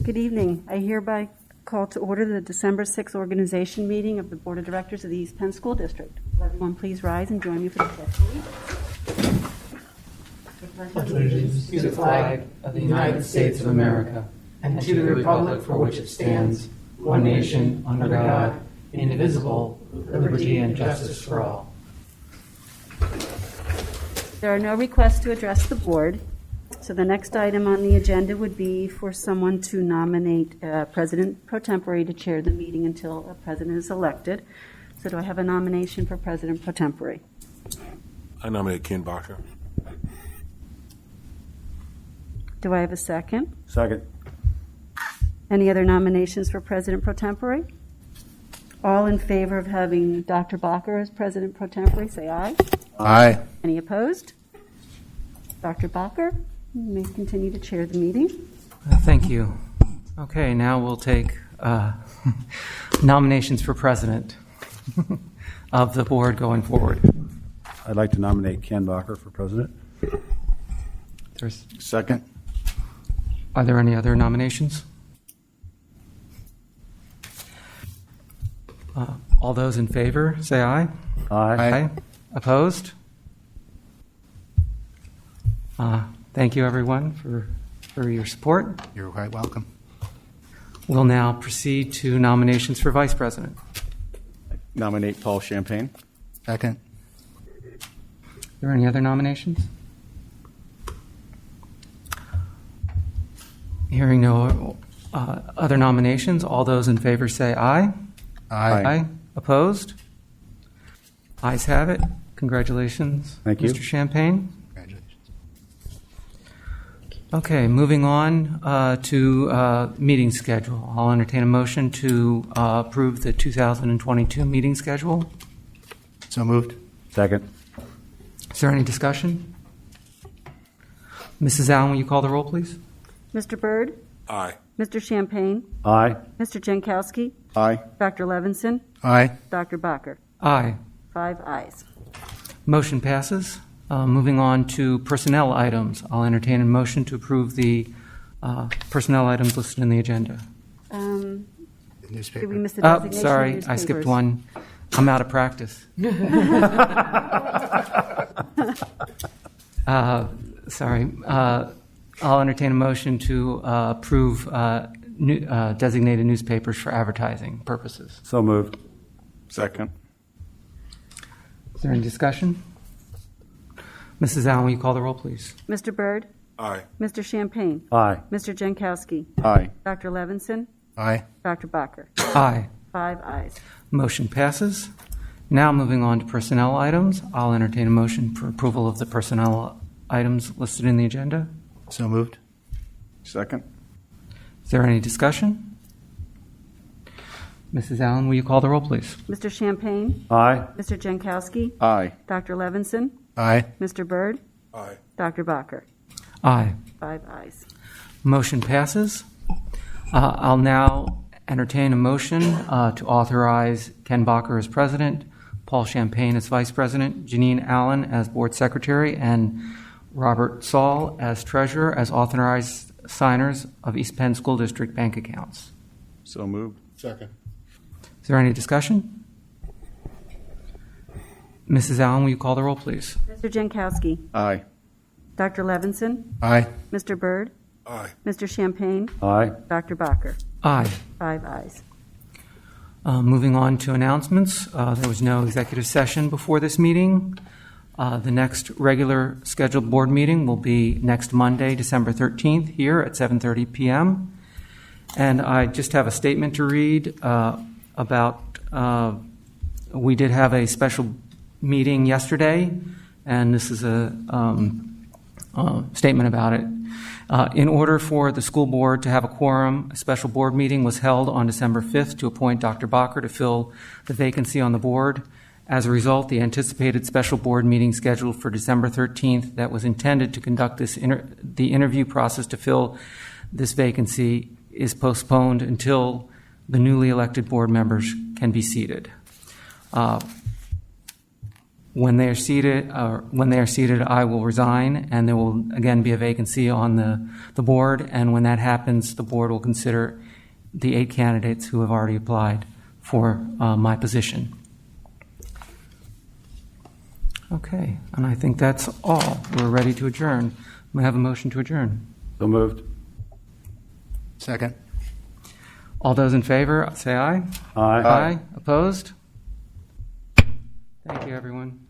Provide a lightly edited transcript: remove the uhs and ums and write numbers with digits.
Good evening. I hereby call to order the December 6th organization meeting of the Board of Directors of the East Penn School District. Will everyone please rise and join me for the pledge, please? Pledge allegiance to the flag of the United States of America and to the republic for which it stands, one nation, under God, indivisible, with liberty and justice for all. There are no requests to address the board, so the next item on the agenda would be for someone to nominate President Pro Tempore to chair the meeting until a president is elected. So do I have a nomination for President Pro Tempore? I nominate Ken Bacher. Do I have a second? Second. Any other nominations for President Pro Tempore? All in favor of having Dr. Bacher as President Pro Tempore, say aye. Aye. Any opposed? Dr. Bacher, you may continue to chair the meeting. Thank you. Okay, now we'll take nominations for president of the board going forward. I'd like to nominate Ken Bacher for president. Second. Are there any other nominations? All those in favor, say aye. Aye. Opposed? Thank you, everyone, for your support. You're quite welcome. We'll now proceed to nominations for vice president. Nominate Paul Champagne. Second. Are there any other nominations? Hearing no other nominations, all those in favor say aye. Aye. Opposed? Ayes have it. Congratulations, Thank you. Mr. Champagne. Congratulations. Okay, moving on to meeting schedule. I'll entertain a motion to approve the 2022 meeting schedule. So moved. Second. Is there any discussion? Mrs. Allen, will you call the roll, please? Mr. Byrd? Aye. Mr. Champagne? Aye. Mr. Jankowski? Aye. Dr. Levinson? Aye. Dr. Bacher? Aye. 5 ayes. Motion passes. Moving on to personnel items. I'll entertain a motion to approve the personnel items listed in the agenda. Newspaper. Did we miss the designation? Sorry, of I skipped newspapers? one. I'm out of practice. Sorry. I'll entertain a motion to approve designated newspapers for advertising purposes. So moved. Second. Is there any discussion? Mrs. Allen, will you call the roll, please? Mr. Byrd? Aye. Mr. Champagne? Aye. Mr. Jankowski? Aye. Dr. Levinson? Aye. Dr. Bacher? Aye. 5 ayes. Motion passes. Now moving on to personnel items. I'll entertain a motion for approval of the personnel items listed in the agenda. So moved. Second. Is there any discussion? Mrs. Allen, will you call the roll, please? Mr. Champagne? Aye. Mr. Jankowski? Aye. Dr. Levinson? Aye. Mr. Byrd? Aye. Dr. Bacher? Aye. 5 ayes. Motion passes. I'll now entertain a motion to authorize Ken Bacher as president, Paul Champagne as vice president, Janine Allen as board secretary, and Robert Saul as treasurer as authorized signers of East Penn School District bank accounts. So moved. Second. Is there any discussion? Mrs. Allen, will you call the roll, please? Mr. Jankowski? Aye. Dr. Levinson? Aye. Mr. Byrd? Aye. Mr. Champagne? Aye. Dr. Bacher? Aye. 5 ayes. Moving on to announcements. There was no executive session before this meeting. The next regular scheduled board meeting will be next Monday, December 13th, here at 7:30 p.m. And I just have a statement to read about, we did have a special meeting yesterday, and this is a statement about it. In order for the school board to have a quorum, a special board meeting was held on December 5th to appoint Dr. Bacher to fill the vacancy on the board. As a result, the anticipated special board meeting scheduled for December 13th that was intended to conduct the interview process to fill this vacancy is postponed until the newly elected board members can be seated. When they are seated, I will resign, and there will again be a vacancy on the board. And when that happens, the board will consider the 8 candidates who have already applied for my position. Okay, and I think that's all. We're ready to adjourn. May I have a motion to adjourn? So moved. Second. All those in favor, say aye. Aye. Aye. Opposed? Thank you, everyone.